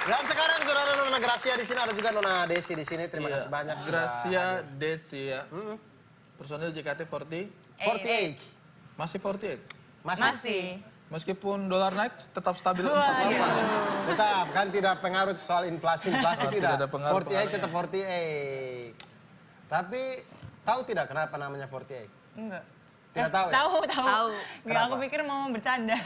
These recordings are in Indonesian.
Dan sekarang sudah ada Nona Gracia di sini, ada juga Nona Desi di sini. Terima kasih banyak. Gracia, Desi ya. Personil JKT48. 48. Masih 48? Masih. Meskipun dolar naik tetap stabil 48 ya? Tetap, kan tidak pengaruh soal inflasi. Inflasi tidak. ada pengaruh 48 tetap 48. Tapi tahu tidak kenapa namanya 48? Enggak. Tidak tahu ya? Tahu. Enggak, aku Kenapa? pikir mau bercanda.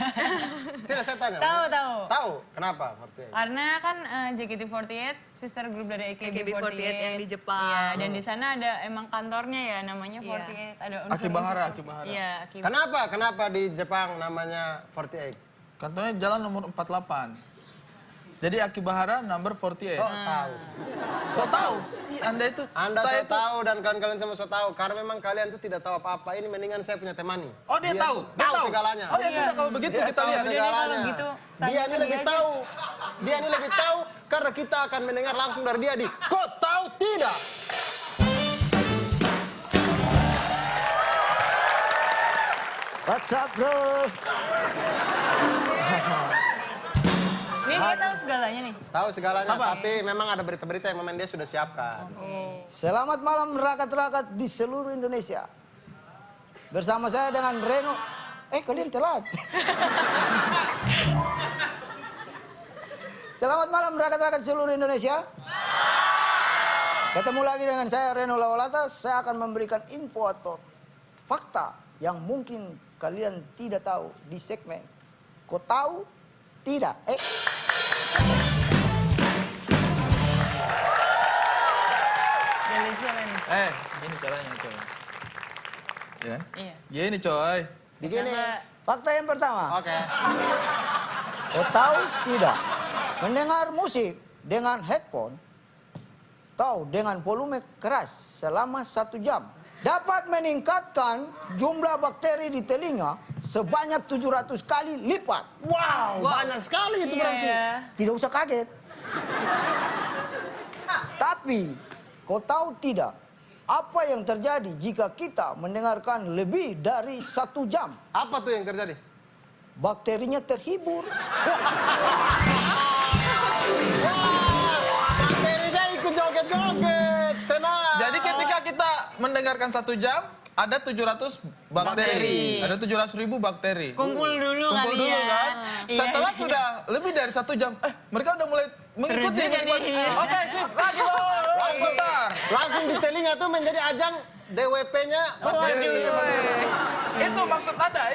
Tidak, saya tanya. Tahu. Tahu, kenapa 48? Karena kan JKT48 sister group dari AKB48 yang di Jepang. Iya, dan di sana ada emang kantornya ya namanya 48. Iya. Ada Akibahara. Iya, Akibahara. Kenapa di Jepang namanya 48? Kantornya jalan nomor 48. Jadi Akibahara number 48. So tahu. So tahu? Anda itu. Anda saya so tahu dan kalian semua so tahu. Karena memang kalian tuh tidak tahu apa-apa. Ini mendingan saya punya temani. Oh dia tahu? Dia tahu segalanya. Oh ya sudah kalau begitu Dia kita tahu lihat. segalanya. Kalau gitu, Dia ini tanya lebih dia tahu. Dia ini lebih tahu karena kita akan mendengar langsung dari dia di Kau Tahu Tidak? What's up, bro? Ini dia tahu segalanya nih. Tahu segalanya, tapi memang ada berita-berita yang memang dia sudah siapkan. Selamat malam rakyat-rakyat di seluruh Indonesia. Bersama saya dengan Reno. Kalian telat. Selamat malam rakyat-rakyat seluruh Indonesia. Ketemu lagi dengan saya Reno Lawalata. Saya akan memberikan info atau fakta yang mungkin kalian tidak tahu di segmen Kau Tahu Tidak. Gini caranya coy. Ya? Iya. Gini coy. Begini. Fakta yang pertama. Oke. Kau tahu tidak? Mendengar musik dengan headphone atau dengan volume keras selama 1 jam dapat meningkatkan jumlah bakteri di telinga sebanyak 700 kali lipat. Wow, banyak sekali itu berarti. Tidak usah kaget. Tapi, kau tahu tidak? Apa yang terjadi jika kita mendengarkan lebih dari 1 jam? Apa tuh yang terjadi? Bakterinya terhibur. Bakterinya ikut joget-joget, senang. Jadi ketika kita mendengarkan 1 jam, ada 700 bakteri. Ada 700.000 bakteri. Kumpul dulu Kumpul kali dulu ya. kan. Iya, Setelah iya. sudah lebih dari 1 jam, mereka udah mulai mengikuti. Seru juga nih. Oke, sip. Lagi loh. Sebentar. Langsung di telinga tuh menjadi ajang DWP-nya bakteri. Itu maksud Anda,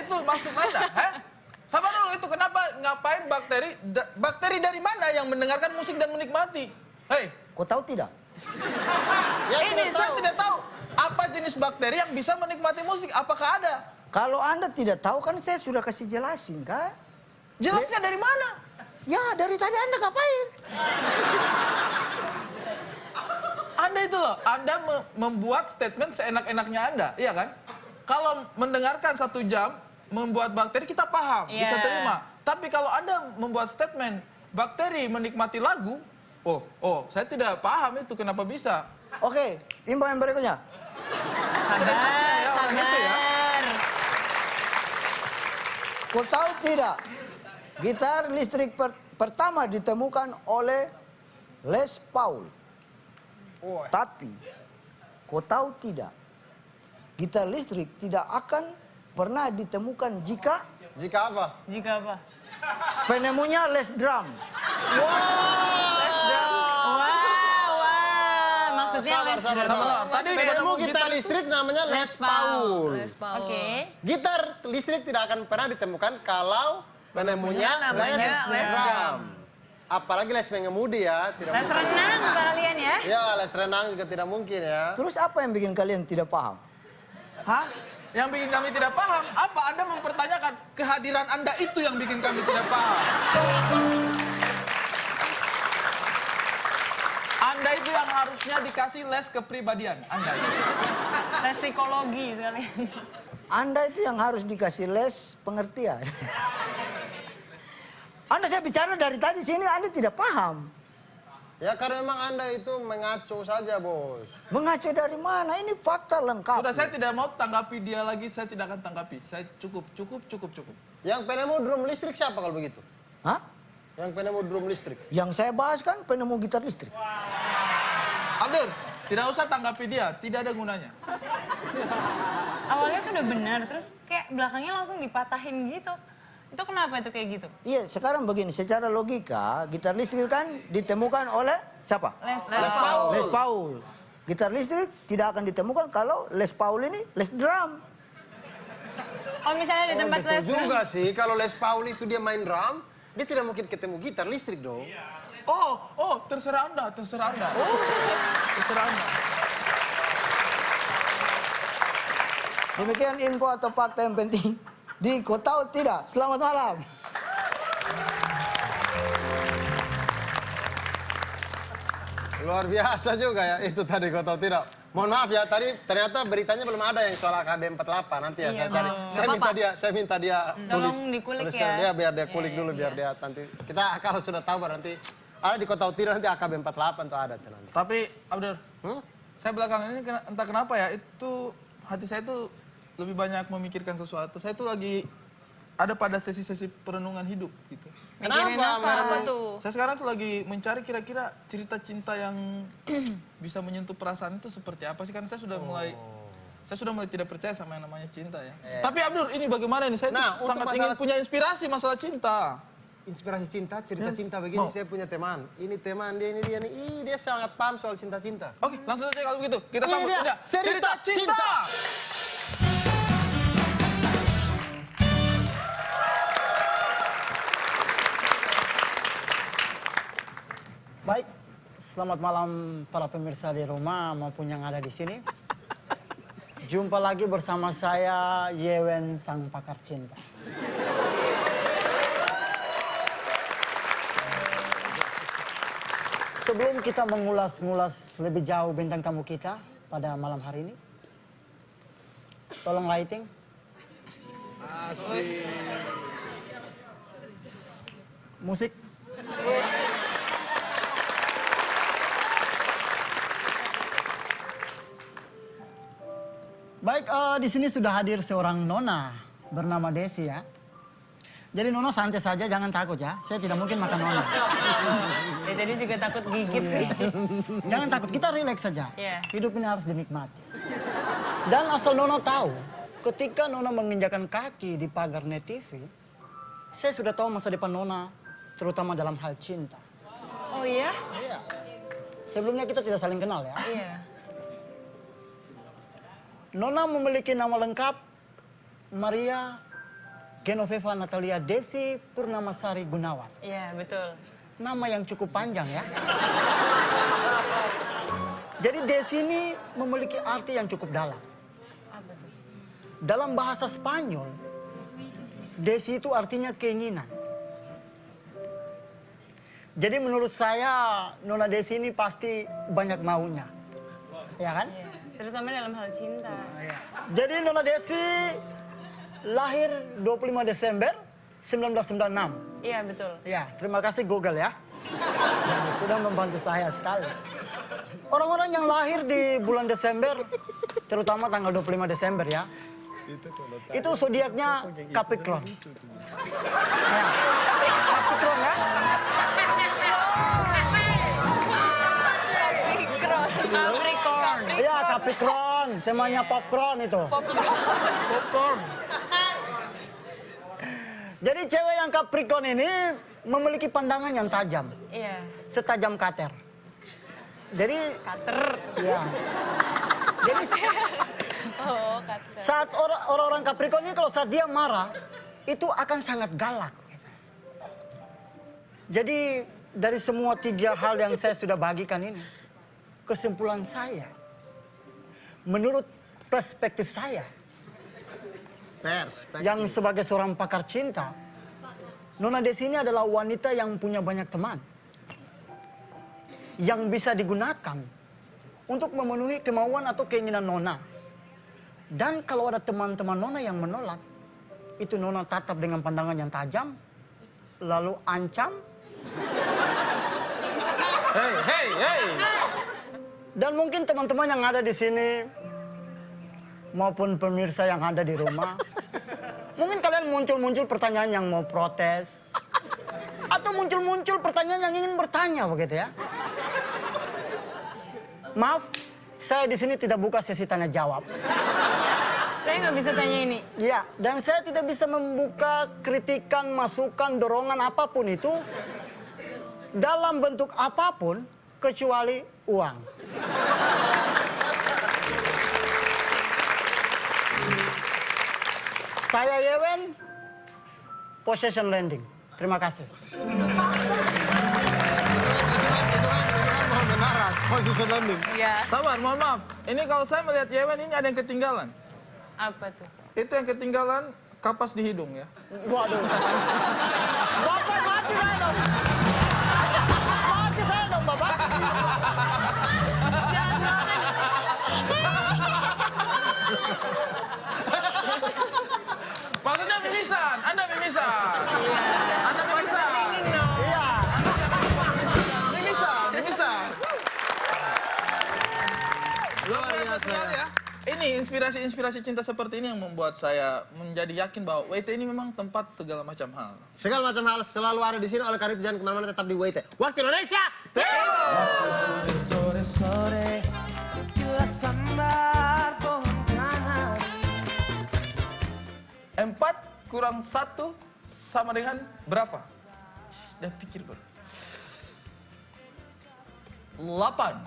Sabar dulu, itu kenapa ngapain bakteri dari mana yang mendengarkan musik dan menikmati? Hei, Kau tahu tidak? Ya, ini saya tidak tahu apa jenis bakteri yang bisa menikmati musik. Apakah ada? Kalau Anda tidak tahu kan saya sudah kasih jelasin kan? Jelasnya dari mana? Ya dari tadi Anda ngapain? Anda itu loh, Anda membuat statement seenak-enaknya Anda, iya kan? Kalau mendengarkan 1 jam, membuat bakteri kita paham, bisa terima. Tapi kalau Anda membuat statement, bakteri menikmati lagu, saya tidak paham itu kenapa bisa. Oke, info yang berikutnya. Seenaknya ya orang itu ya. Kau tahu tidak? Gitar listrik pertama ditemukan oleh Les Paul. Tapi, kau tahu tidak? Gitar listrik tidak akan pernah ditemukan jika Jika apa? Jika apa? penemunya Les Drum. Maksudnya Sabar. Tadi Penemu gitar listrik namanya Les Paul. Oke. Gitar listrik tidak akan pernah ditemukan kalau penemunya Les Drum. Apalagi les mengemudi ya. Les renang kalian ya? Ya, les renang juga tidak mungkin ya. Terus apa yang bikin kalian tidak paham? Hah? Yang bikin kami tidak paham, apa Anda mempertanyakan kehadiran Anda itu yang bikin kami tidak paham? Anda itu yang harusnya dikasih les kepribadian, Anda itu. Les psikologi sekalian. Anda itu yang harus dikasih les pengertian. Anda saya bicara dari tadi sini Anda tidak paham. Ya karena memang Anda itu mengaco saja, Bos. Mengacu dari mana? Ini fakta lengkap. Sudah, saya tidak mau tanggapi dia lagi, saya tidak akan tanggapi. Saya cukup. Yang penemu drum listrik siapa kalau begitu? Hah? Yang penemu drum listrik. Yang saya bahas kan penemu gitar listrik. Abdur, tidak usah tanggapi dia, tidak ada gunanya. Awalnya tuh udah benar, terus kayak belakangnya langsung dipatahin gitu. Itu kenapa itu kayak gitu? Iya, sekarang begini, secara logika gitar listrik kan ditemukan oleh siapa? Les Paul. Les Paul. Gitar listrik tidak akan ditemukan kalau Les Paul ini les drum. Oh misalnya di tempat Betul les drum. juga sih, kalau Les Paul itu dia main drum, dia tidak mungkin ketemu gitar listrik dong. Oh, terserah Anda, terserah Anda. Terserah Anda. Demikian info atau fakta yang penting di Kau Tahu Tidak. Selamat malam. Luar biasa juga ya, itu tadi Kau Tahu Tidak. Mohon maaf ya, tadi ternyata beritanya belum ada yang soal AKB 48. Nanti ya Iya, saya cari. belum. Saya minta dia tulis. Tolong dikulik tuliskan. ya. Dia biar dia Iya, kulik iya, dulu, biar iya. dia nanti. Kita kalau sudah tahu baru nanti ada di Kau Tahu Tidak, nanti AKB 48 tuh ada tuh nanti. Tapi Abdur, Hmm? saya belakangan ini entah kenapa ya, itu hati saya tuh lebih banyak memikirkan sesuatu. Saya tuh lagi ada pada sesi-sesi perenungan hidup gitu. Mikirin Kenapa? apa? Apa tuh? Saya sekarang tuh lagi mencari kira-kira cerita cinta yang bisa menyentuh perasaan itu seperti apa sih? Kan saya sudah mulai tidak percaya sama yang namanya cinta ya. Tapi Abdur, ini bagaimana ini? Saya Nah, tuh untuk sangat ingin masalah- punya inspirasi masalah cinta. Inspirasi cinta, cerita Yes. cinta begini, Mau. saya punya teman. Ini teman dia, ini dia nih. Ih, dia sangat paham soal cinta-cinta. Oke, langsung saja kalau begitu. Kita Ini sambut dia, aja. cerita cinta. Baik, selamat malam para pemirsa di rumah maupun yang ada di sini. Jumpa lagi bersama saya, Yewen Sang Pakar Cinta. Sebelum kita mengulas-ngulas lebih jauh bintang tamu kita pada malam hari ini, tolong lighting. Musik. Baik, di sini sudah hadir seorang nona bernama Desi ya. Jadi nona santai saja, jangan takut ya. Saya tidak mungkin makan nona. Ya tadi juga takut gigit sih. Jangan takut, kita relax saja. Iya. Hidup ini harus dinikmati. Dan asal nona tahu, ketika nona menginjakan kaki di pagar Net TV, saya sudah tahu masa depan nona, terutama dalam hal cinta. Oh iya? Sebelumnya kita tidak saling kenal ya. Iya. Nona memiliki nama lengkap Maria Genoveva Natalia Desi Purnamasari Gunawan. Iya, betul. Nama yang cukup panjang ya. Jadi Desi ini memiliki arti yang cukup dalam. Apa tuh? Dalam bahasa Spanyol, Desi itu artinya keinginan. Jadi menurut saya Nona Desi ini pasti banyak maunya. Ya kan? Iya. Terutama dalam hal cinta. Jadi Nona Desi lahir 25 Desember 1996. Iya, betul. Ya, terima kasih Google ya. Sudah membantu saya sekali. Orang-orang yang lahir di bulan Desember, terutama tanggal 25 Desember ya, itu zodiaknya Capricorn. Ya, Capricorn ya. Capricorn. Iya, Capricorn, temanya popcorn itu. Popcorn. Jadi cewek yang Capricorn ini memiliki pandangan yang tajam, Iya. setajam kater. Jadi, Cutter. ya. Jadi Oh, cutter. saat orang-orang Capricorn ini kalau saat dia marah, itu akan sangat galak. Jadi dari semua 3 hal yang saya sudah bagikan ini, kesimpulan saya, menurut perspektif saya, yang sebagai seorang pakar cinta, Nona Desi ini adalah wanita yang punya banyak teman. Yang bisa digunakan untuk memenuhi kemauan atau keinginan Nona. Dan kalau ada teman-teman Nona yang menolak, itu Nona tatap dengan pandangan yang tajam, lalu ancam, Hey. dan mungkin teman-teman yang ada di sini, maupun pemirsa yang ada di rumah, mungkin kalian muncul-muncul pertanyaan yang mau protes, Atau muncul-muncul pertanyaan yang ingin bertanya begitu ya. Maaf, saya di sini tidak buka sesi tanya jawab. Saya nggak bisa tanya ini. Ya, dan saya tidak bisa membuka kritikan, masukan, dorongan apapun itu dalam bentuk apapun kecuali uang. Saya Yewen, possession lending. Terima kasih. Itu kan mohon benaran, position landing. Iya. Sabar, mohon maaf. Ini kalau saya melihat Yewen ini ada yang ketinggalan. Apa tuh? Itu yang ketinggalan kapas di hidung ya. Waduh. Bapak mati saya dong. Mati saya dong, Bapak. Maksudnya mimisan, Anda mimisan. Anda mimisan. Thinking dong. Iya. Mimisan. Luar Biasa biasa. sekali ya. Ini inspirasi cinta seperti ini yang membuat saya menjadi yakin bahwa WT ini memang tempat segala macam hal. Segala macam hal selalu ada di sini, oleh karena itu jangan kemana-mana, tetap di WT. Waktu Indonesia, Sore-sore kilat sambar pohon kanari. 4 kurang 1 sama dengan berapa? Udah pikir bro. 8.